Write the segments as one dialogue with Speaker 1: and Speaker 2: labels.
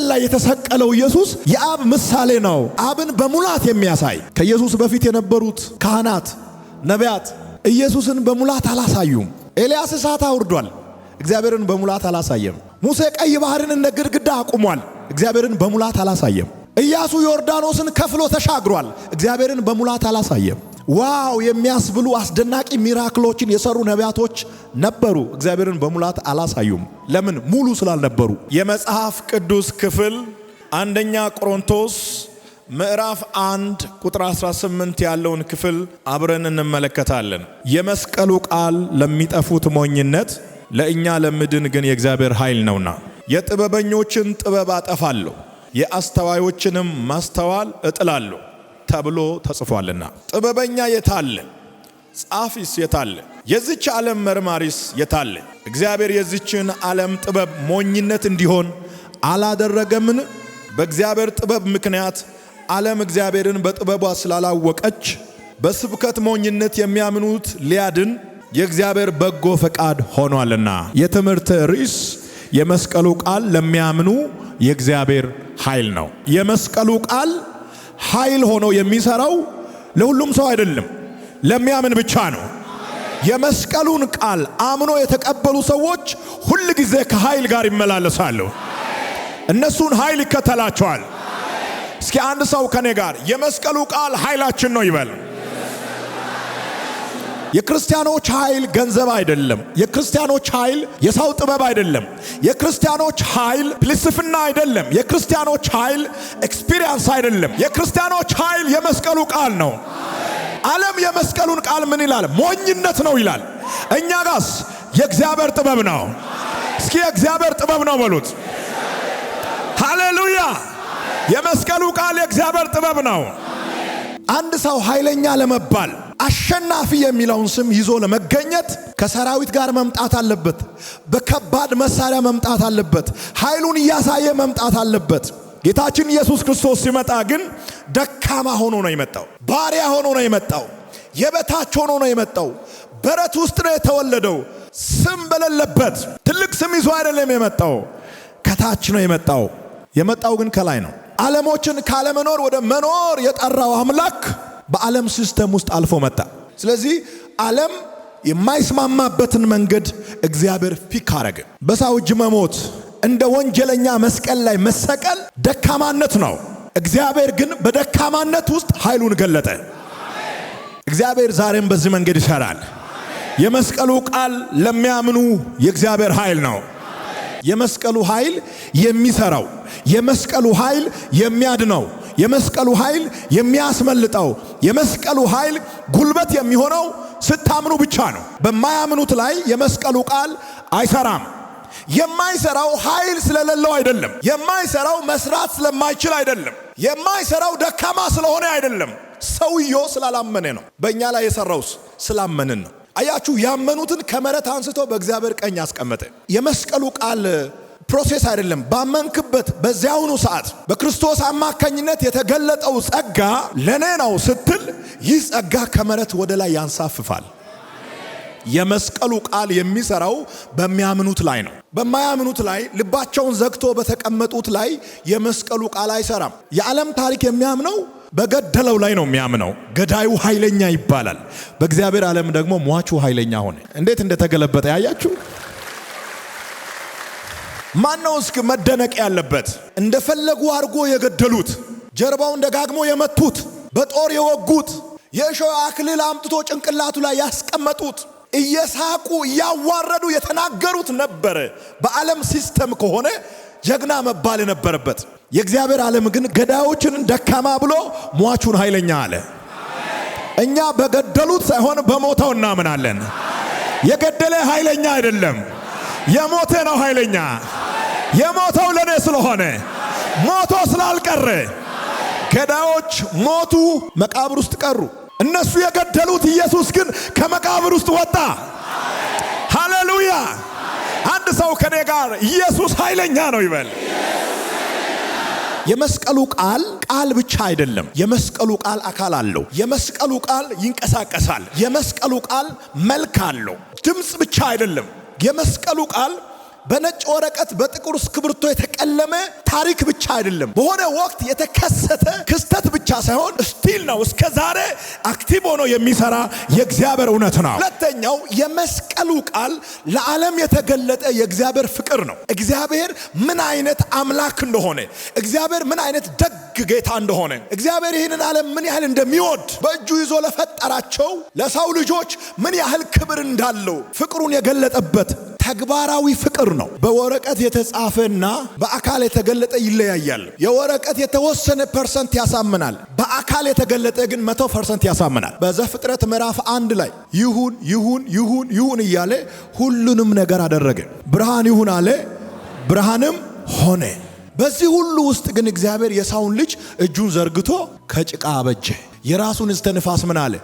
Speaker 1: በመስቀል ላይ የተሰቀለው ኢየሱስ የአብ ምሳሌ ነው። አብን በሙላት የሚያሳይ ከኢየሱስ በፊት የነበሩት ካህናት፣ ነቢያት ኢየሱስን በሙላት አላሳዩም። ኤልያስ እሳት አውርዷል፣ እግዚአብሔርን በሙላት አላሳየም። ሙሴ ቀይ ባህርን እንደ ግድግዳ አቁሟል፣ እግዚአብሔርን በሙላት አላሳየም። ኢያሱ ዮርዳኖስን ከፍሎ ተሻግሯል፣ እግዚአብሔርን በሙላት አላሳየም። ዋው የሚያስብሉ አስደናቂ ሚራክሎችን የሰሩ ነቢያቶች ነበሩ፣ እግዚአብሔርን በሙላት አላሳዩም። ለምን? ሙሉ ስላልነበሩ። የመጽሐፍ ቅዱስ ክፍል አንደኛ ቆሮንቶስ ምዕራፍ 1 ቁጥር 18 ያለውን ክፍል አብረን እንመለከታለን። የመስቀሉ ቃል ለሚጠፉት ሞኝነት፣ ለእኛ ለምድን ግን የእግዚአብሔር ኃይል ነውና። የጥበበኞችን ጥበብ አጠፋለሁ፣ የአስተዋዮችንም ማስተዋል እጥላለሁ ተብሎ ተጽፏልና። ጥበበኛ የታለ? ጻፊስ የታለ? የዚች ዓለም መርማሪስ የታለ? እግዚአብሔር የዚችን ዓለም ጥበብ ሞኝነት እንዲሆን አላደረገምን? በእግዚአብሔር ጥበብ ምክንያት ዓለም እግዚአብሔርን በጥበቧ ስላላወቀች በስብከት ሞኝነት የሚያምኑት ሊያድን የእግዚአብሔር በጎ ፈቃድ ሆኗልና። የትምህርት ርዕስ የመስቀሉ ቃል ለሚያምኑ የእግዚአብሔር ኃይል ነው። የመስቀሉ ቃል ኃይል ሆኖ የሚሰራው ለሁሉም ሰው አይደለም፣ ለሚያምን ብቻ ነው። የመስቀሉን ቃል አምኖ የተቀበሉ ሰዎች ሁል ጊዜ ከኃይል ጋር ይመላለሳሉ። እነሱን ኃይል ይከተላቸዋል። እስኪ አንድ ሰው ከኔ ጋር የመስቀሉ ቃል ኃይላችን ነው ይበል። የክርስቲያኖች ኃይል ገንዘብ አይደለም። የክርስቲያኖች ኃይል የሰው ጥበብ አይደለም። የክርስቲያኖች ኃይል ፍልስፍና አይደለም። የክርስቲያኖች ኃይል ኤክስፒሪየንስ አይደለም። የክርስቲያኖች ኃይል የመስቀሉ ቃል ነው። ዓለም የመስቀሉን ቃል ምን ይላል? ሞኝነት ነው ይላል። እኛ ጋስ የእግዚአብሔር ጥበብ ነው። እስኪ የእግዚአብሔር ጥበብ ነው በሉት። ሃሌሉያ! የመስቀሉ ቃል የእግዚአብሔር ጥበብ ነው። አንድ ሰው ኃይለኛ ለመባል አሸናፊ የሚለውን ስም ይዞ ለመገኘት ከሰራዊት ጋር መምጣት አለበት። በከባድ መሳሪያ መምጣት አለበት። ኃይሉን እያሳየ መምጣት አለበት። ጌታችን ኢየሱስ ክርስቶስ ሲመጣ ግን ደካማ ሆኖ ነው የመጣው። ባሪያ ሆኖ ነው የመጣው። የበታች ሆኖ ነው የመጣው። በረት ውስጥ ነው የተወለደው። ስም በሌለበት ትልቅ ስም ይዞ አይደለም የመጣው፣ ከታች ነው የመጣው። የመጣው ግን ከላይ ነው። ዓለሞችን ካለመኖር ወደ መኖር የጠራው አምላክ በዓለም ሲስተም ውስጥ አልፎ መጣ። ስለዚህ ዓለም የማይስማማበትን መንገድ እግዚአብሔር ፒክ አረገ። በሰው እጅ መሞት፣ እንደ ወንጀለኛ መስቀል ላይ መሰቀል ደካማነት ነው። እግዚአብሔር ግን በደካማነት ውስጥ ኃይሉን ገለጠ። እግዚአብሔር ዛሬም በዚህ መንገድ ይሰራል። የመስቀሉ ቃል ለሚያምኑ የእግዚአብሔር ኃይል ነው። የመስቀሉ ኃይል የሚሰራው፣ የመስቀሉ ኃይል የሚያድነው፣ የመስቀሉ ኃይል የሚያስመልጠው፣ የመስቀሉ ኃይል ጉልበት የሚሆነው ስታምኑ ብቻ ነው። በማያምኑት ላይ የመስቀሉ ቃል አይሰራም። የማይሰራው ኃይል ስለሌለው አይደለም። የማይሰራው መስራት ስለማይችል አይደለም። የማይሰራው ደካማ ስለሆነ አይደለም። ሰውየው ስላላመነ ነው። በእኛ ላይ የሰራውስ ስላመንን ነው። አያችሁ፣ ያመኑትን ከመሬት አንስቶ በእግዚአብሔር ቀኝ አስቀመጠ። የመስቀሉ ቃል ፕሮሴስ አይደለም። ባመንክበት በዚያውኑ ሰዓት በክርስቶስ አማካኝነት የተገለጠው ጸጋ ለኔ ነው ስትል ይህ ጸጋ ከመሬት ወደ ላይ ያንሳፍፋል። የመስቀሉ ቃል የሚሰራው በሚያምኑት ላይ ነው። በማያምኑት ላይ፣ ልባቸውን ዘግቶ በተቀመጡት ላይ የመስቀሉ ቃል አይሰራም። የዓለም ታሪክ የሚያምነው በገደለው ላይ ነው የሚያምነው። ገዳዩ ኃይለኛ ይባላል። በእግዚአብሔር ዓለም ደግሞ ሟቹ ኃይለኛ ሆነ። እንዴት እንደተገለበጠ ያያችሁ። ማነው እስኪ መደነቅ ያለበት? እንደፈለጉ አድርጎ የገደሉት፣ ጀርባውን ደጋግሞ የመቱት፣ በጦር የወጉት፣ የእሾህ አክሊል አምጥቶ ጭንቅላቱ ላይ ያስቀመጡት፣ እየሳቁ እያዋረዱ የተናገሩት ነበረ። በዓለም ሲስተም ከሆነ ጀግና መባል የነበረበት። የእግዚአብሔር ዓለም ግን ገዳዮችን ደካማ ብሎ ሟቹን ኃይለኛ አለ። እኛ በገደሉት ሳይሆን በሞተው እናምናለን። የገደለ ኃይለኛ አይደለም፣ የሞተ ነው ኃይለኛ። የሞተው ለኔ ስለሆነ ሞቶ ስላልቀረ ገዳዮች ሞቱ፣ መቃብር ውስጥ ቀሩ። እነሱ የገደሉት ኢየሱስ ግን ከመቃብር ውስጥ ወጣ። ሃሌሉያ! አንድ ሰው ከኔ ጋር ኢየሱስ ኃይለኛ ነው ይበል። የመስቀሉ ቃል ቃል ብቻ አይደለም። የመስቀሉ ቃል አካል አለው። የመስቀሉ ቃል ይንቀሳቀሳል። የመስቀሉ ቃል መልክ አለው። ድምፅ ብቻ አይደለም። የመስቀሉ ቃል በነጭ ወረቀት በጥቁር እስክሪብቶ የተቀለመ ታሪክ ብቻ አይደለም። በሆነ ወቅት የተከሰተ ክስተት ብቻ ሳይሆን ስቲል ነው እስከ ዛሬ አክቲቭ ሆኖ የሚሰራ የእግዚአብሔር እውነት ነው። ሁለተኛው የመስቀሉ ቃል ለዓለም የተገለጠ የእግዚአብሔር ፍቅር ነው። እግዚአብሔር ምን አይነት አምላክ እንደሆነ፣ እግዚአብሔር ምን አይነት ደግ ጌታ እንደሆነ፣ እግዚአብሔር ይህንን ዓለም ምን ያህል እንደሚወድ በእጁ ይዞ ለፈጠራቸው ለሰው ልጆች ምን ያህል ክብር እንዳለው ፍቅሩን የገለጠበት ተግባራዊ ፍቅር ነው። በወረቀት የተጻፈና በአካል የተገለጠ ይለያያል። የወረቀት የተወሰነ ፐርሰንት ያሳምናል፣ በአካል የተገለጠ ግን 100% ያሳምናል። በዘፍጥረት ምዕራፍ 1 ላይ ይሁን ይሁን ይሁን ይሁን እያለ ሁሉንም ነገር አደረገ። ብርሃን ይሁን አለ፣ ብርሃንም ሆነ። በዚህ ሁሉ ውስጥ ግን እግዚአብሔር የሰውን ልጅ እጁን ዘርግቶ ከጭቃ አበጀ። የራሱን እስትንፋስ ምን አለ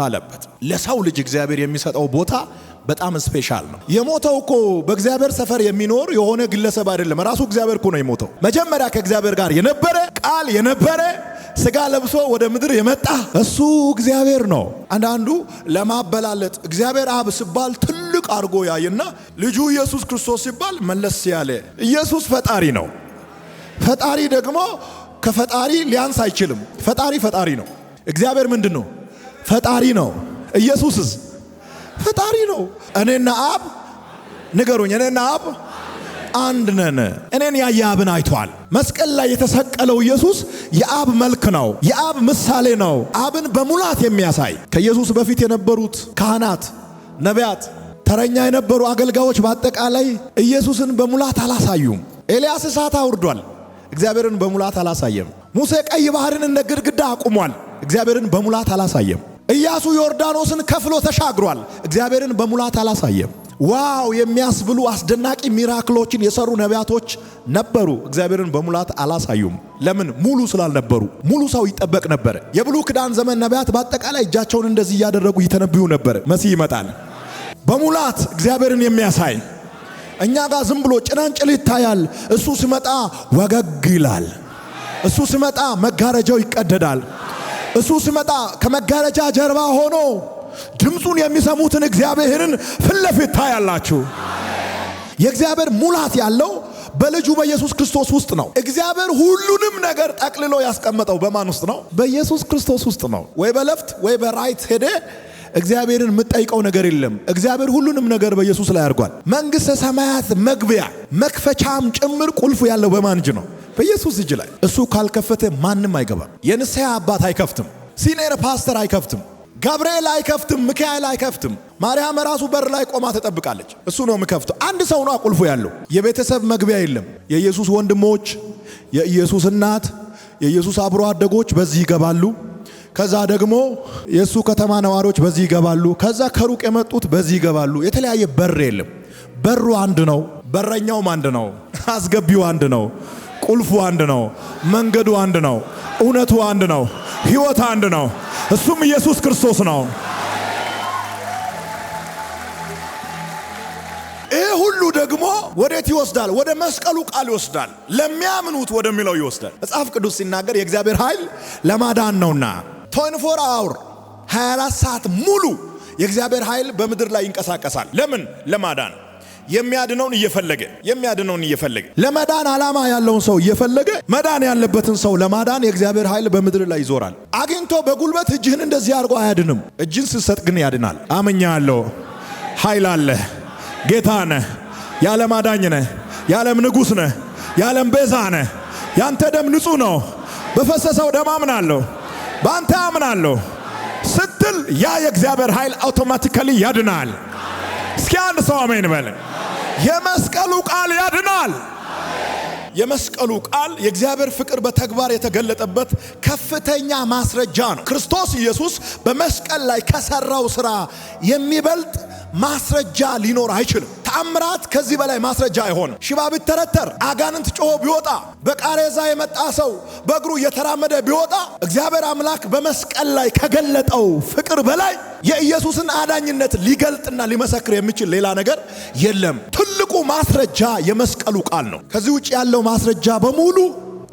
Speaker 1: አለበት። ለሰው ልጅ እግዚአብሔር የሚሰጠው ቦታ በጣም ስፔሻል ነው። የሞተው እኮ በእግዚአብሔር ሰፈር የሚኖር የሆነ ግለሰብ አይደለም። ራሱ እግዚአብሔር እኮ ነው የሞተው። መጀመሪያ ከእግዚአብሔር ጋር የነበረ ቃል የነበረ ስጋ ለብሶ ወደ ምድር የመጣ እሱ እግዚአብሔር ነው። አንዳንዱ ለማበላለጥ እግዚአብሔር አብ ሲባል ትልቅ አድርጎ ያየና ልጁ ኢየሱስ ክርስቶስ ሲባል መለስ ያለ። ኢየሱስ ፈጣሪ ነው። ፈጣሪ ደግሞ ከፈጣሪ ሊያንስ አይችልም። ፈጣሪ ፈጣሪ ነው። እግዚአብሔር ምንድን ነው? ፈጣሪ ነው። ኢየሱስስ ፈጣሪ ነው። እኔና አብ ንገሩኝ፣ እኔና አብ አንድ ነን። እኔን ያየ አብን አይቷል። መስቀል ላይ የተሰቀለው ኢየሱስ የአብ መልክ ነው፣ የአብ ምሳሌ ነው። አብን በሙላት የሚያሳይ ከኢየሱስ በፊት የነበሩት ካህናት፣ ነቢያት፣ ተረኛ የነበሩ አገልጋዮች በአጠቃላይ ኢየሱስን በሙላት አላሳዩም። ኤልያስ እሳት አውርዷል፣ እግዚአብሔርን በሙላት አላሳየም። ሙሴ ቀይ ባህርን እንደ ግድግዳ አቁሟል፣ እግዚአብሔርን በሙላት አላሳየም። ኢያሱ ዮርዳኖስን ከፍሎ ተሻግሯል፣ እግዚአብሔርን በሙላት አላሳየም። ዋው የሚያስብሉ አስደናቂ ሚራክሎችን የሰሩ ነቢያቶች ነበሩ፣ እግዚአብሔርን በሙላት አላሳዩም። ለምን? ሙሉ ስላልነበሩ። ሙሉ ሰው ይጠበቅ ነበር። የብሉይ ኪዳን ዘመን ነቢያት በአጠቃላይ እጃቸውን እንደዚህ እያደረጉ ይተነብዩ ነበር። መሲህ ይመጣል በሙላት እግዚአብሔርን የሚያሳይ። እኛ ጋር ዝም ብሎ ጭላንጭል ይታያል። እሱ ሲመጣ ወገግ ይላል። እሱ ሲመጣ መጋረጃው ይቀደዳል። እሱ ሲመጣ ከመጋረጃ ጀርባ ሆኖ ድምፁን የሚሰሙትን እግዚአብሔርን ፊት ለፊት ታያላችሁ። የእግዚአብሔር ሙላት ያለው በልጁ በኢየሱስ ክርስቶስ ውስጥ ነው። እግዚአብሔር ሁሉንም ነገር ጠቅልሎ ያስቀመጠው በማን ውስጥ ነው? በኢየሱስ ክርስቶስ ውስጥ ነው። ወይ በለፍት ወይ በራይት ሄደ እግዚአብሔርን የምትጠይቀው ነገር የለም። እግዚአብሔር ሁሉንም ነገር በኢየሱስ ላይ አድርጓል። መንግሥተ ሰማያት መግቢያ መክፈቻም ጭምር ቁልፉ ያለው በማን እጅ ነው? በኢየሱስ እጅ ላይ። እሱ ካልከፈተ ማንም አይገባም። የንስሐ አባት አይከፍትም። ሲኒየር ፓስተር አይከፍትም። ገብርኤል አይከፍትም። ሚካኤል አይከፍትም። ማርያም ራሱ በር ላይ ቆማ ተጠብቃለች። እሱ ነው የሚከፍተው። አንድ ሰው ነው ቁልፉ ያለው። የቤተሰብ መግቢያ የለም። የኢየሱስ ወንድሞች፣ የኢየሱስ እናት፣ የኢየሱስ አብሮ አደጎች በዚህ ይገባሉ። ከዛ ደግሞ የእሱ ከተማ ነዋሪዎች በዚህ ይገባሉ። ከዛ ከሩቅ የመጡት በዚህ ይገባሉ። የተለያየ በር የለም። በሩ አንድ ነው። በረኛውም አንድ ነው። አስገቢው አንድ ነው። ቁልፉ አንድ ነው። መንገዱ አንድ ነው። እውነቱ አንድ ነው። ሕይወት አንድ ነው። እሱም ኢየሱስ ክርስቶስ ነው። ይህ ሁሉ ደግሞ ወዴት ይወስዳል? ወደ መስቀሉ ቃል ይወስዳል። ለሚያምኑት ወደሚለው ይወስዳል። መጽሐፍ ቅዱስ ሲናገር የእግዚአብሔር ኃይል ለማዳን ነውና 24 አወር 24 ሰዓት ሙሉ የእግዚአብሔር ኃይል በምድር ላይ ይንቀሳቀሳል። ለምን? ለማዳን። የሚያድነውን እየፈለገ ለመዳን ዓላማ ያለውን ሰው እየፈለገ መዳን ያለበትን ሰው ለማዳን የእግዚአብሔር ኃይል በምድር ላይ ይዞራል። አግኝቶ በጉልበት እጅህን እንደዚህ አድርጎ አያድንም። እጅን ስትሰጥ ግን ያድናል። አምኛለሁ። ኃይል አለ። ጌታ ነህ። የዓለም አዳኝ ነህ። የዓለም ንጉሥ ነህ። የዓለም ቤዛ ነህ። ያንተ ደም ንጹህ ነው። በፈሰሰው ደም አምናለሁ፣ በአንተ አምናለሁ ስትል ያ የእግዚአብሔር ኃይል አውቶማቲካሊ ያድናል። እስኪ አንድ ሰው አሜን በል። የመስቀሉ ቃል ያድናል። የመስቀሉ ቃል የእግዚአብሔር ፍቅር በተግባር የተገለጠበት ከፍተኛ ማስረጃ ነው። ክርስቶስ ኢየሱስ በመስቀል ላይ ከሰራው ሥራ የሚበልጥ ማስረጃ ሊኖር አይችልም። ተአምራት ከዚህ በላይ ማስረጃ አይሆንም። ሽባ ቢተረተር፣ አጋንንት ጮሆ ቢወጣ፣ በቃሬዛ የመጣ ሰው በእግሩ እየተራመደ ቢወጣ እግዚአብሔር አምላክ በመስቀል ላይ ከገለጠው ፍቅር በላይ የኢየሱስን አዳኝነት ሊገልጥና ሊመሰክር የሚችል ሌላ ነገር የለም። ትልቁ ማስረጃ የመስቀሉ ቃል ነው። ከዚህ ውጭ ያለው ማስረጃ በሙሉ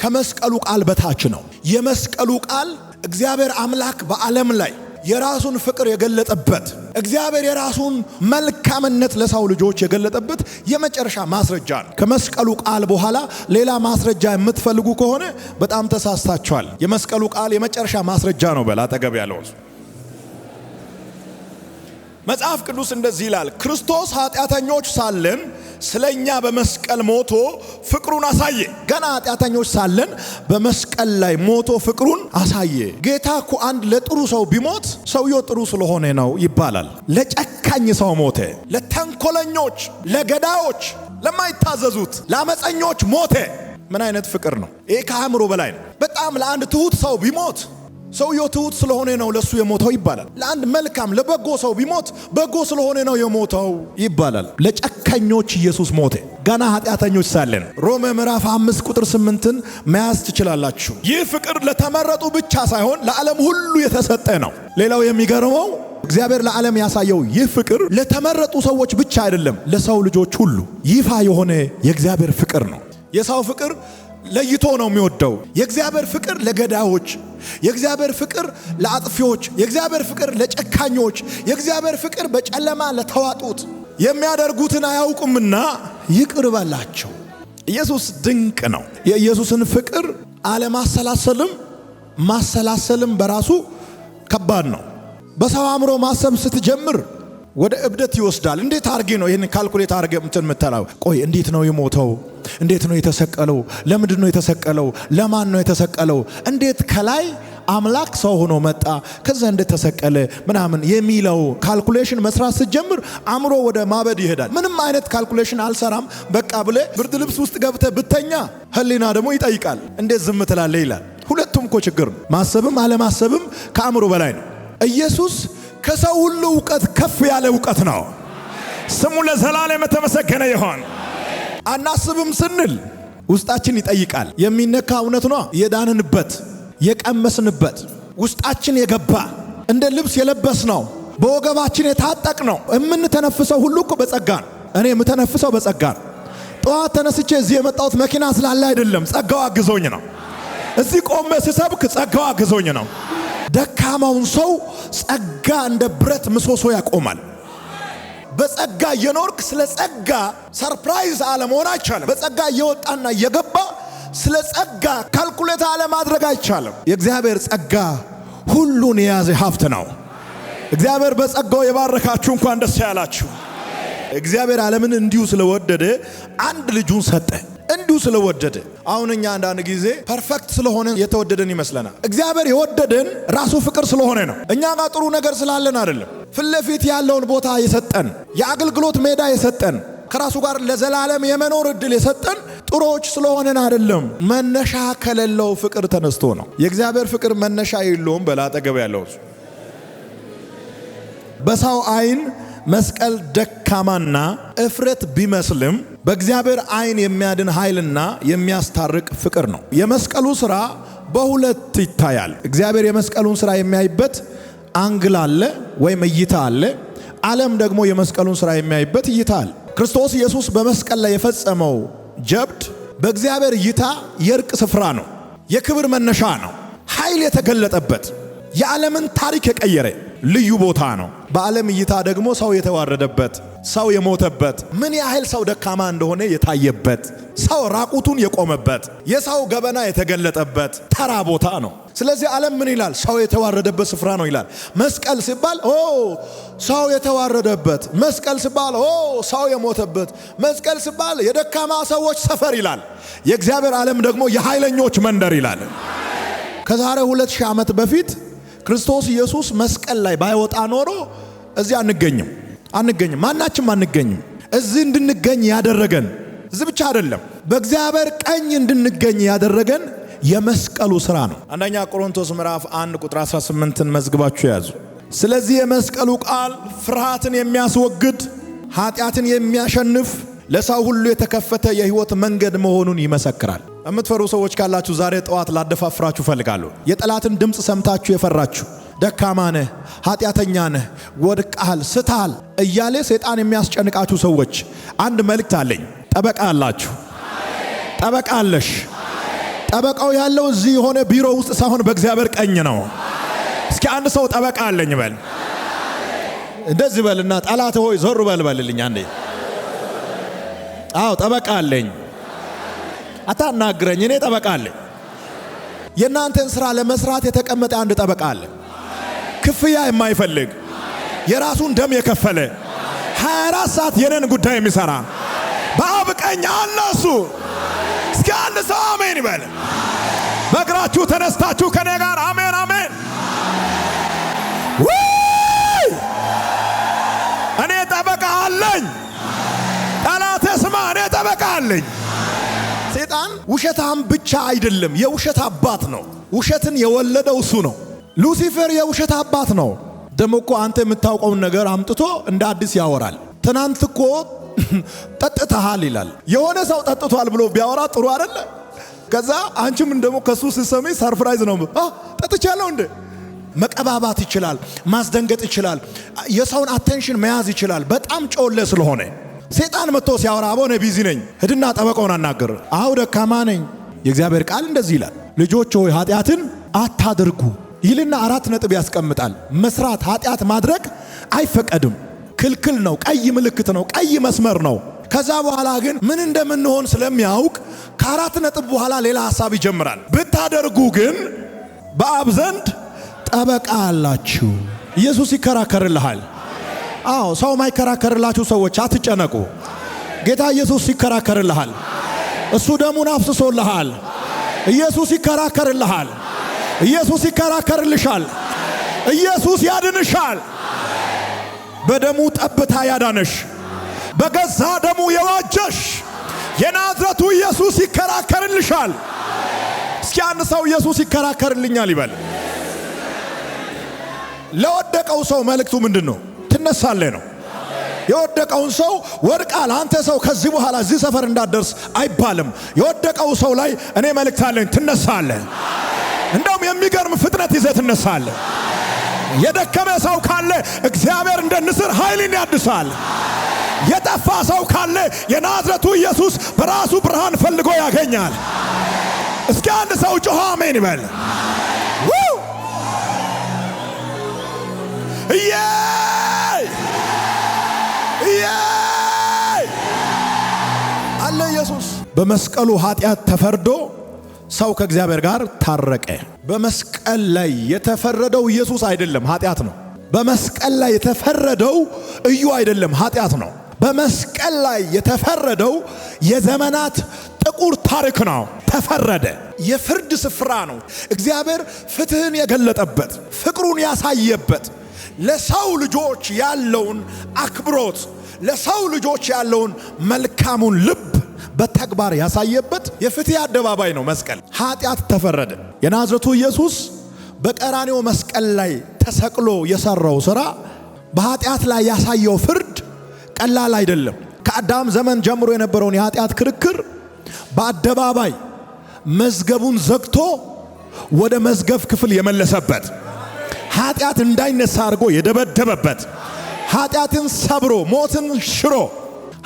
Speaker 1: ከመስቀሉ ቃል በታች ነው። የመስቀሉ ቃል እግዚአብሔር አምላክ በዓለም ላይ የራሱን ፍቅር የገለጠበት፣ እግዚአብሔር የራሱን መልካምነት ለሰው ልጆች የገለጠበት የመጨረሻ ማስረጃ ነው። ከመስቀሉ ቃል በኋላ ሌላ ማስረጃ የምትፈልጉ ከሆነ በጣም ተሳስታችኋል። የመስቀሉ ቃል የመጨረሻ ማስረጃ ነው። አጠገብ ያለው መጽሐፍ ቅዱስ እንደዚህ ይላል፣ ክርስቶስ ኃጢአተኞች ሳለን ስለኛ በመስቀል ሞቶ ፍቅሩን አሳየ። ገና ኃጢአተኞች ሳለን በመስቀል ላይ ሞቶ ፍቅሩን አሳየ። ጌታ እኮ አንድ ለጥሩ ሰው ቢሞት ሰውየው ጥሩ ስለሆነ ነው ይባላል። ለጨካኝ ሰው ሞተ። ለተንኮለኞች፣ ለገዳዮች፣ ለማይታዘዙት፣ ለአመፀኞች ሞተ። ምን አይነት ፍቅር ነው ይሄ? ከአእምሮ በላይ ነው። በጣም ለአንድ ትሁት ሰው ቢሞት ሰውየው ትሁት ስለሆነ ነው ለሱ የሞተው ይባላል። ለአንድ መልካም ለበጎ ሰው ቢሞት በጎ ስለሆነ ነው የሞተው ይባላል። ለጨካኞች ኢየሱስ ሞተ ገና ኃጢአተኞች ሳለን። ሮሜ ምዕራፍ 5 ቁጥር 8ን መያዝ ትችላላችሁ። ይህ ፍቅር ለተመረጡ ብቻ ሳይሆን ለዓለም ሁሉ የተሰጠ ነው። ሌላው የሚገርመው እግዚአብሔር ለዓለም ያሳየው ይህ ፍቅር ለተመረጡ ሰዎች ብቻ አይደለም፣ ለሰው ልጆች ሁሉ ይፋ የሆነ የእግዚአብሔር ፍቅር ነው። የሰው ፍቅር ለይቶ ነው የሚወደው። የእግዚአብሔር ፍቅር ለገዳዮች፣ የእግዚአብሔር ፍቅር ለአጥፊዎች፣ የእግዚአብሔር ፍቅር ለጨካኞች፣ የእግዚአብሔር ፍቅር በጨለማ ለተዋጡት የሚያደርጉትን አያውቁምና ይቅር በላቸው። ኢየሱስ ድንቅ ነው። የኢየሱስን ፍቅር አለማሰላሰልም ማሰላሰልም በራሱ ከባድ ነው። በሰው አእምሮ ማሰብ ስትጀምር ወደ እብደት ይወስዳል። እንዴት አርጌ ነው ይሄን ካልኩሌት አርጌ የምትላው? ቆይ እንዴት ነው የሞተው? እንዴት ነው የተሰቀለው? ለምንድን ነው የተሰቀለው? ለማን ነው የተሰቀለው? እንዴት ከላይ አምላክ ሰው ሆኖ መጣ ከዛ እንዴት ተሰቀለ ምናምን የሚለው ካልኩሌሽን መስራት ስትጀምር አእምሮ ወደ ማበድ ይሄዳል። ምንም አይነት ካልኩሌሽን አልሰራም በቃ ብለ ብርድ ልብስ ውስጥ ገብተ ብተኛ ህሊና ደግሞ ይጠይቃል፣ እንዴት ዝም ትላለህ ይላል። ሁለቱም እኮ ችግር ነው። ማሰብም አለማሰብም ከአእምሮ በላይ ነው። ኢየሱስ ከሰው ሁሉ እውቀት ከፍ ያለ እውቀት ነው። ስሙ ለዘላለም የተመሰገነ ይሁን። አናስብም ስንል ውስጣችን ይጠይቃል። የሚነካ እውነት ነው። የዳንንበት የቀመስንበት ውስጣችን የገባ እንደ ልብስ የለበስ ነው። በወገባችን የታጠቅ ነው። የምንተነፍሰው ሁሉ እኮ በጸጋ ነው። እኔ የምተነፍሰው በጸጋ ነው። ጠዋት ተነስቼ እዚህ የመጣሁት መኪና ስላለ አይደለም፣ ጸጋው አግዞኝ ነው። እዚህ ቆሜ ስሰብክ ጸጋው አግዞኝ ነው። ደካማውን ሰው ጸጋ እንደ ብረት ምሰሶ ያቆማል። በጸጋ እየኖርክ ስለ ጸጋ ሰርፕራይዝ አለመሆን አይቻልም። በጸጋ እየወጣና እየገባ ስለ ጸጋ ካልኩሌት አለማድረግ አይቻልም። የእግዚአብሔር ጸጋ ሁሉን የያዘ ሀብት ነው። እግዚአብሔር በጸጋው የባረካችሁ እንኳን ደስ ያላችሁ። እግዚአብሔር ዓለምን እንዲሁ ስለወደደ አንድ ልጁን ሰጠ። እንዲሁ ስለወደደ። አሁን እኛ አንዳንድ ጊዜ ፐርፌክት ስለሆነ የተወደደን ይመስለናል። እግዚአብሔር የወደደን ራሱ ፍቅር ስለሆነ ነው። እኛ ጋር ጥሩ ነገር ስላለን አይደለም። ፊት ለፊት ያለውን ቦታ የሰጠን፣ የአገልግሎት ሜዳ የሰጠን፣ ከራሱ ጋር ለዘላለም የመኖር እድል የሰጠን ጥሩዎች ስለሆነን አይደለም። መነሻ ከሌለው ፍቅር ተነስቶ ነው። የእግዚአብሔር ፍቅር መነሻ የለውም። በላጠገብ ያለው በሰው አይን መስቀል ደካማና እፍረት ቢመስልም በእግዚአብሔር አይን የሚያድን ኃይልና የሚያስታርቅ ፍቅር ነው። የመስቀሉ ሥራ በሁለት ይታያል። እግዚአብሔር የመስቀሉን ሥራ የሚያይበት አንግል አለ ወይም እይታ አለ። ዓለም ደግሞ የመስቀሉን ሥራ የሚያይበት እይታ አለ። ክርስቶስ ኢየሱስ በመስቀል ላይ የፈጸመው ጀብድ በእግዚአብሔር እይታ የእርቅ ስፍራ ነው። የክብር መነሻ ነው። ኃይል የተገለጠበት የዓለምን ታሪክ የቀየረ ልዩ ቦታ ነው። በዓለም እይታ ደግሞ ሰው የተዋረደበት፣ ሰው የሞተበት፣ ምን ያህል ሰው ደካማ እንደሆነ የታየበት፣ ሰው ራቁቱን የቆመበት፣ የሰው ገበና የተገለጠበት ተራ ቦታ ነው። ስለዚህ ዓለም ምን ይላል? ሰው የተዋረደበት ስፍራ ነው ይላል። መስቀል ሲባል ሰው የተዋረደበት፣ መስቀል ሲባል ሰው የሞተበት፣ መስቀል ሲባል የደካማ ሰዎች ሰፈር ይላል። የእግዚአብሔር ዓለም ደግሞ የኃይለኞች መንደር ይላል። ከዛሬ 2000 ዓመት በፊት ክርስቶስ ኢየሱስ መስቀል ላይ ባይወጣ ኖሮ እዚህ አንገኝም፣ ማናችም አንገኝም። እዚህ እንድንገኝ ያደረገን እዚህ ብቻ አይደለም፣ በእግዚአብሔር ቀኝ እንድንገኝ ያደረገን የመስቀሉ ሥራ ነው። አንደኛ ቆሮንቶስ ምዕራፍ 1 ቁጥር 18ን መዝግባችሁ ያዙ። ስለዚህ የመስቀሉ ቃል ፍርሃትን የሚያስወግድ ኃጢአትን የሚያሸንፍ ለሰው ሁሉ የተከፈተ የሕይወት መንገድ መሆኑን ይመሰክራል። የምትፈሩ ሰዎች ካላችሁ ዛሬ ጠዋት ላደፋፍራችሁ ፈልጋለሁ። የጠላትን ድምፅ ሰምታችሁ የፈራችሁ ደካማ ነህ፣ ኃጢአተኛ ነህ፣ ወድቀሃል፣ ስተሃል እያለ ሰይጣን የሚያስጨንቃችሁ ሰዎች አንድ መልእክት አለኝ። ጠበቃ አላችሁ፣ ጠበቃ አለሽ። ጠበቃው ያለው እዚህ የሆነ ቢሮ ውስጥ ሳይሆን በእግዚአብሔር ቀኝ ነው። እስኪ አንድ ሰው ጠበቃ አለኝ በል። እንደዚህ በልና ጠላት ሆይ ዞር በልልኝ አንዴ። አዎ ጠበቃ አለኝ። አታናግረኝ፣ እኔ ጠበቃ አለኝ። የእናንተን ስራ ለመስራት የተቀመጠ አንድ ጠበቃ አለ። ክፍያ የማይፈልግ የራሱን ደም የከፈለ 24 ሰዓት የነን ጉዳይ የሚሰራ በአብ ቀኝ አለ እሱ። እስኪ አንድ ሰው አሜን ይበል። በእግራችሁ ተነስታችሁ ከኔ ጋር አሜን አሜን። እኔ ጠበቃ አለኝ። ጠላቴ ስማ፣ እኔ ጠበቃ አለኝ። ሰይጣን ውሸታም ብቻ አይደለም፣ የውሸት አባት ነው። ውሸትን የወለደው እሱ ነው። ሉሲፈር የውሸት አባት ነው። ደሞ እኮ አንተ የምታውቀውን ነገር አምጥቶ እንደ አዲስ ያወራል። ትናንት እኮ ጠጥተሃል ይላል። የሆነ ሰው ጠጥቷል ብሎ ቢያወራ ጥሩ አይደለ? ከዛ አንቺም እንደሞ ከሱ ስትሰሚ ሰርፕራይዝ ነው። ጠጥቻለሁ እንዴ? መቀባባት ይችላል፣ ማስደንገጥ ይችላል፣ የሰውን አቴንሽን መያዝ ይችላል። በጣም ጮለ ስለሆነ ሰይጣን መጥቶ ሲያወራ አቦነ ቢዚ ነኝ፣ ሂድና ጠበቃውን አናገር። አው ደካማ ነኝ። የእግዚአብሔር ቃል እንደዚህ ይላል፣ ልጆች ሆይ ኃጢአትን አታድርጉ ይልና 4 ነጥብ ያስቀምጣል። መስራት ኃጢአት ማድረግ አይፈቀድም፣ ክልክል ነው፣ ቀይ ምልክት ነው፣ ቀይ መስመር ነው። ከዛ በኋላ ግን ምን እንደምንሆን ስለሚያውቅ ከ4 ነጥብ በኋላ ሌላ ሐሳብ ይጀምራል። ብታደርጉ ግን በአብ ዘንድ ጠበቃ አላችሁ። ኢየሱስ ይከራከርልሃል። አዎ ሰው ማይከራከርላችሁ ሰዎች አትጨነቁ። ጌታ ኢየሱስ ይከራከርልሃል። እሱ ደሙን አፍስሶልሃል። ኢየሱስ ይከራከርልሃል። ኢየሱስ ይከራከርልሻል። ኢየሱስ ያድንሻል። በደሙ ጠብታ ያዳነሽ፣ በገዛ ደሙ የዋጀሽ የናዝረቱ ኢየሱስ ይከራከርልሻል። እስኪ አንድ ሰው ኢየሱስ ይከራከርልኛል ይበል። ለወደቀው ሰው መልእክቱ ምንድን ነው? ትነሳለህ ነው። የወደቀውን ሰው ወድቃል፣ አንተ ሰው ከዚህ በኋላ እዚህ ሰፈር እንዳትደርስ አይባልም። የወደቀው ሰው ላይ እኔ መልእክት አለኝ፣ ትነሳለህ። እንደውም የሚገርም ፍጥነት ይዘህ ትነሳለህ። የደከመ ሰው ካለ እግዚአብሔር እንደ ንስር ኃይልን ያድሳል። የጠፋ ሰው ካለ የናዝረቱ ኢየሱስ በራሱ ብርሃን ፈልጎ ያገኛል። እስኪ አንድ ሰው ጮኸ አሜን ይበል። አለ ኢየሱስ በመስቀሉ ኃጢአት ተፈርዶ ሰው ከእግዚአብሔር ጋር ታረቀ። በመስቀል ላይ የተፈረደው ኢየሱስ አይደለም፣ ኃጢአት ነው። በመስቀል ላይ የተፈረደው እዩ አይደለም፣ ኃጢአት ነው። በመስቀል ላይ የተፈረደው የዘመናት ጥቁር ታሪክ ነው። ተፈረደ። የፍርድ ስፍራ ነው። እግዚአብሔር ፍትህን የገለጠበት፣ ፍቅሩን ያሳየበት፣ ለሰው ልጆች ያለውን አክብሮት፣ ለሰው ልጆች ያለውን መልካሙን ልብ በተግባር ያሳየበት የፍትህ አደባባይ ነው መስቀል። ኃጢአት ተፈረደ። የናዝረቱ ኢየሱስ በቀራንዮ መስቀል ላይ ተሰቅሎ የሰራው ሥራ፣ በኃጢአት ላይ ያሳየው ፍርድ ቀላል አይደለም። ከአዳም ዘመን ጀምሮ የነበረውን የኃጢአት ክርክር በአደባባይ መዝገቡን ዘግቶ ወደ መዝገብ ክፍል የመለሰበት፣ ኃጢአት እንዳይነሳ አድርጎ የደበደበበት፣ ኃጢአትን ሰብሮ ሞትን ሽሮ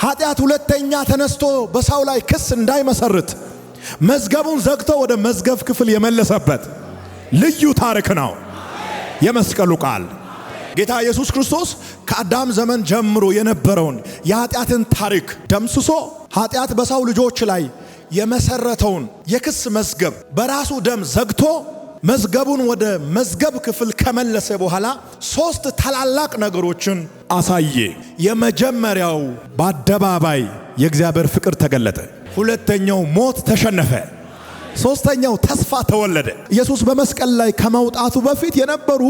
Speaker 1: ኃጢአት ሁለተኛ ተነስቶ በሰው ላይ ክስ እንዳይመሰርት መዝገቡን ዘግቶ ወደ መዝገብ ክፍል የመለሰበት ልዩ ታሪክ ነው የመስቀሉ ቃል። ጌታ ኢየሱስ ክርስቶስ ከአዳም ዘመን ጀምሮ የነበረውን የኃጢአትን ታሪክ ደምስሶ ኃጢአት በሰው ልጆች ላይ የመሰረተውን የክስ መዝገብ በራሱ ደም ዘግቶ መዝገቡን ወደ መዝገብ ክፍል ከመለሰ በኋላ 3 ታላላቅ ነገሮችን አሳየ። የመጀመሪያው በአደባባይ የእግዚአብሔር ፍቅር ተገለጠ። ሁለተኛው ሞት ተሸነፈ። ሶስተኛው ተስፋ ተወለደ። ኢየሱስ በመስቀል ላይ ከመውጣቱ በፊት የነበሩ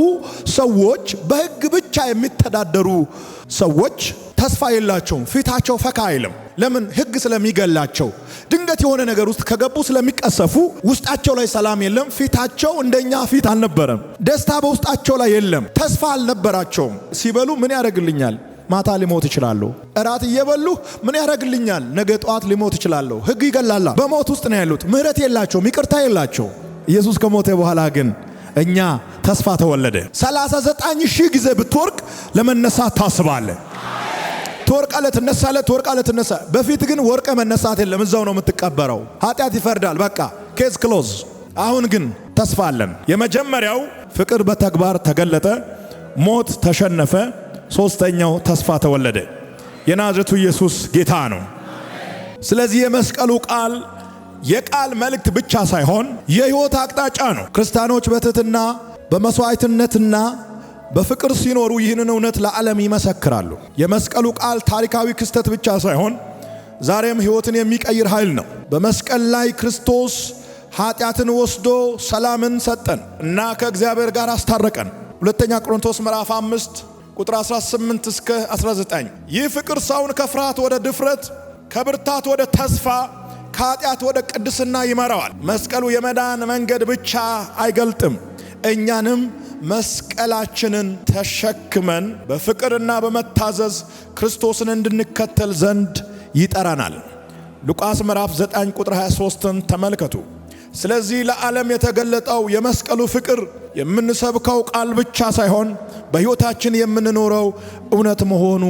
Speaker 1: ሰዎች፣ በሕግ ብቻ የሚተዳደሩ ሰዎች ተስፋ የላቸውም። ፊታቸው ፈካ አይልም። ለምን? ሕግ ስለሚገላቸው። ድንገት የሆነ ነገር ውስጥ ከገቡ ስለሚቀሰፉ ውስጣቸው ላይ ሰላም የለም። ፊታቸው እንደኛ ፊት አልነበረም። ደስታ በውስጣቸው ላይ የለም። ተስፋ አልነበራቸውም። ሲበሉ ምን ያደርግልኛል? ማታ ሊሞት እችላለሁ። እራት እየበሉ ምን ያደርግልኛል? ነገ ጠዋት ሊሞት እችላለሁ። ሕግ ይገላላ። በሞት ውስጥ ነው ያሉት። ምህረት የላቸውም፣ ይቅርታ የላቸው። ኢየሱስ ከሞተ በኋላ ግን እኛ ተስፋ ተወለደ። 39,000 ጊዜ ብትወርቅ ለመነሳት ታስባለህ። ትወርቃለህ፣ ትነሳለህ፣ ትወርቃለህ፣ ትነሳለህ። በፊት ግን ወርቀ መነሳት የለም፣ እዛው ነው የምትቀበረው። ኃጢአት ይፈርዳል። በቃ ኬዝ ክሎዝ። አሁን ግን ተስፋ አለን። የመጀመሪያው ፍቅር በተግባር ተገለጠ፣ ሞት ተሸነፈ። ሶስተኛው ተስፋ ተወለደ። የናዝሬቱ ኢየሱስ ጌታ ነው። ስለዚህ የመስቀሉ ቃል የቃል መልእክት ብቻ ሳይሆን የሕይወት አቅጣጫ ነው። ክርስቲያኖች በትህትና በመስዋዕትነትና በፍቅር ሲኖሩ ይህንን እውነት ለዓለም ይመሰክራሉ። የመስቀሉ ቃል ታሪካዊ ክስተት ብቻ ሳይሆን ዛሬም ሕይወትን የሚቀይር ኃይል ነው። በመስቀል ላይ ክርስቶስ ኃጢአትን ወስዶ ሰላምን ሰጠን እና ከእግዚአብሔር ጋር አስታረቀን። ሁለተኛ ቆሮንቶስ ምዕራፍ 5 ቁጥር 18 እስከ 19 ይህ ፍቅር ሰውን ከፍርሃት ወደ ድፍረት፣ ከብርታት ወደ ተስፋ፣ ከኃጢአት ወደ ቅድስና ይመራዋል። መስቀሉ የመዳን መንገድ ብቻ አይገልጥም፣ እኛንም መስቀላችንን ተሸክመን በፍቅርና በመታዘዝ ክርስቶስን እንድንከተል ዘንድ ይጠራናል። ሉቃስ ምዕራፍ 9 ቁጥር 23ን ተመልከቱ። ስለዚህ ለዓለም የተገለጠው የመስቀሉ ፍቅር የምንሰብከው ቃል ብቻ ሳይሆን በሕይወታችን የምንኖረው እውነት መሆኑ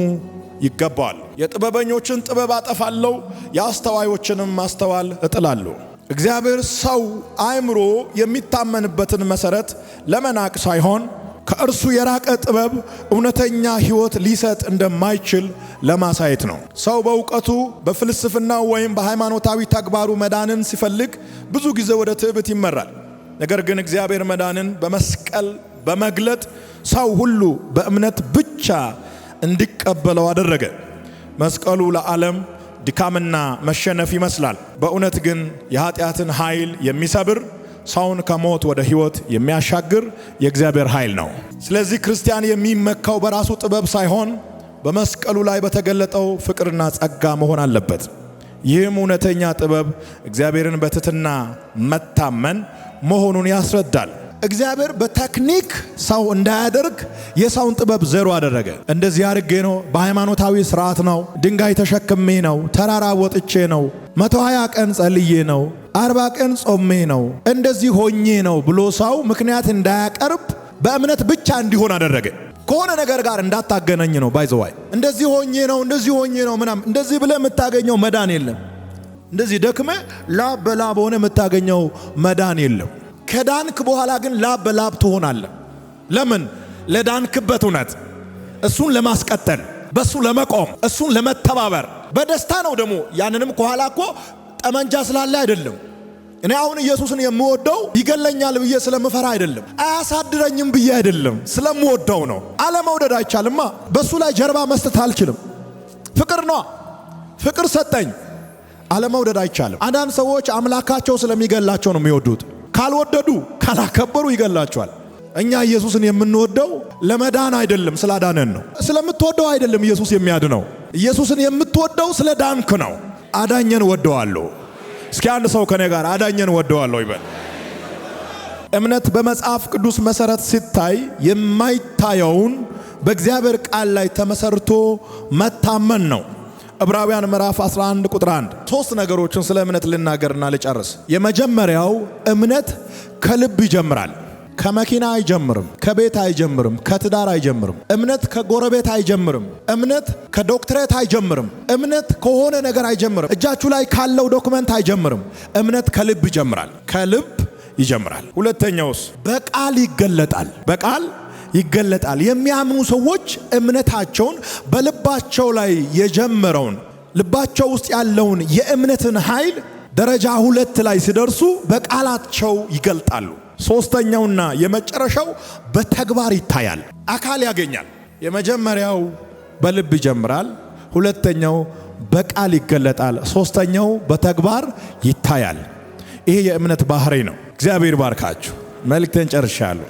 Speaker 1: ይገባል። የጥበበኞችን ጥበብ አጠፋለሁ፣ የአስተዋዮችንም ማስተዋል እጥላለሁ። እግዚአብሔር ሰው አእምሮ የሚታመንበትን መሰረት ለመናቅ ሳይሆን ከእርሱ የራቀ ጥበብ እውነተኛ ሕይወት ሊሰጥ እንደማይችል ለማሳየት ነው። ሰው በእውቀቱ በፍልስፍና ወይም በሃይማኖታዊ ተግባሩ መዳንን ሲፈልግ ብዙ ጊዜ ወደ ትዕቢት ይመራል። ነገር ግን እግዚአብሔር መዳንን በመስቀል በመግለጥ ሰው ሁሉ በእምነት ብቻ እንዲቀበለው አደረገ። መስቀሉ ለዓለም ድካምና መሸነፍ ይመስላል። በእውነት ግን የኃጢአትን ኃይል የሚሰብር ሰውን ከሞት ወደ ሕይወት የሚያሻግር የእግዚአብሔር ኃይል ነው። ስለዚህ ክርስቲያን የሚመካው በራሱ ጥበብ ሳይሆን በመስቀሉ ላይ በተገለጠው ፍቅርና ጸጋ መሆን አለበት። ይህም እውነተኛ ጥበብ እግዚአብሔርን በትህትና መታመን መሆኑን ያስረዳል። እግዚአብሔር በቴክኒክ ሰው እንዳያደርግ የሰውን ጥበብ ዜሮ አደረገ። እንደዚህ አድርጌ ነው፣ በሃይማኖታዊ ስርዓት ነው፣ ድንጋይ ተሸክሜ ነው፣ ተራራ ወጥቼ ነው፣ 120 ቀን ጸልዬ ነው፣ 40 ቀን ጾሜ ነው፣ እንደዚህ ሆኜ ነው ብሎ ሰው ምክንያት እንዳያቀርብ በእምነት ብቻ እንዲሆን አደረገ። ከሆነ ነገር ጋር እንዳታገናኝ ነው። ባይዘዋይ እንደዚህ ሆኜ ነው፣ እንደዚህ ሆኜ ነው ምናምን እንደዚህ ብለህ የምታገኘው መዳን የለም። እንደዚህ ደክመ ላብ በላብ ሆነ የምታገኘው መዳን የለም። ከዳንክ በኋላ ግን ላብ በላብ ትሆናለህ። ለምን? ለዳንክበት እውነት እሱን ለማስቀጠል፣ በሱ ለመቆም፣ እሱን ለመተባበር በደስታ ነው። ደግሞ ያንንም ከኋላ እኮ ጠመንጃ ስላለ አይደለም። እኔ አሁን ኢየሱስን የምወደው ይገለኛል ብዬ ስለምፈራ አይደለም፣ አያሳድረኝም ብዬ አይደለም፣ ስለምወደው ነው። አለመውደድ አይቻልማ። በሱ ላይ ጀርባ መስጠት አልችልም። ፍቅር ነው። ፍቅር ሰጠኝ። አለመውደድ አይቻልም። አንዳንድ ሰዎች አምላካቸው ስለሚገላቸው ነው የሚወዱት። ካልወደዱ ካላከበሩ ይገላቸዋል። እኛ ኢየሱስን የምንወደው ለመዳን አይደለም፣ ስላዳነን ነው። ስለምትወደው አይደለም ኢየሱስ የሚያድነው። ኢየሱስን የምትወደው ስለ ዳንክ ነው። አዳኘን ወደዋለሁ። እስኪ አንድ ሰው ከኔ ጋር አዳኘን ወደዋለሁ ይበል። እምነት በመጽሐፍ ቅዱስ መሰረት ሲታይ የማይታየውን በእግዚአብሔር ቃል ላይ ተመሰርቶ መታመን ነው። ዕብራውያን ምዕራፍ 11 ቁጥር 1 ሶስት ነገሮችን ስለ እምነት ልናገርና ልጨርስ። የመጀመሪያው እምነት ከልብ ይጀምራል። ከመኪና አይጀምርም፣ ከቤት አይጀምርም፣ ከትዳር አይጀምርም። እምነት ከጎረቤት አይጀምርም። እምነት ከዶክትሬት አይጀምርም። እምነት ከሆነ ነገር አይጀምርም። እጃችሁ ላይ ካለው ዶክመንት አይጀምርም። እምነት ከልብ ይጀምራል። ከልብ ይጀምራል። ሁለተኛውስ በቃል ይገለጣል። በቃል ይገለጣል። የሚያምኑ ሰዎች እምነታቸውን በልባቸው ላይ የጀመረውን ልባቸው ውስጥ ያለውን የእምነትን ኃይል ደረጃ 2 ላይ ሲደርሱ በቃላቸው ይገልጣሉ። ሶስተኛውና የመጨረሻው በተግባር ይታያል፣ አካል ያገኛል። የመጀመሪያው በልብ ይጀምራል፣ ሁለተኛው በቃል ይገለጣል፣ ሶስተኛው በተግባር ይታያል። ይሄ የእምነት ባህሪ ነው። እግዚአብሔር ባርካችሁ። መልእክቴን ጨርሻለሁ።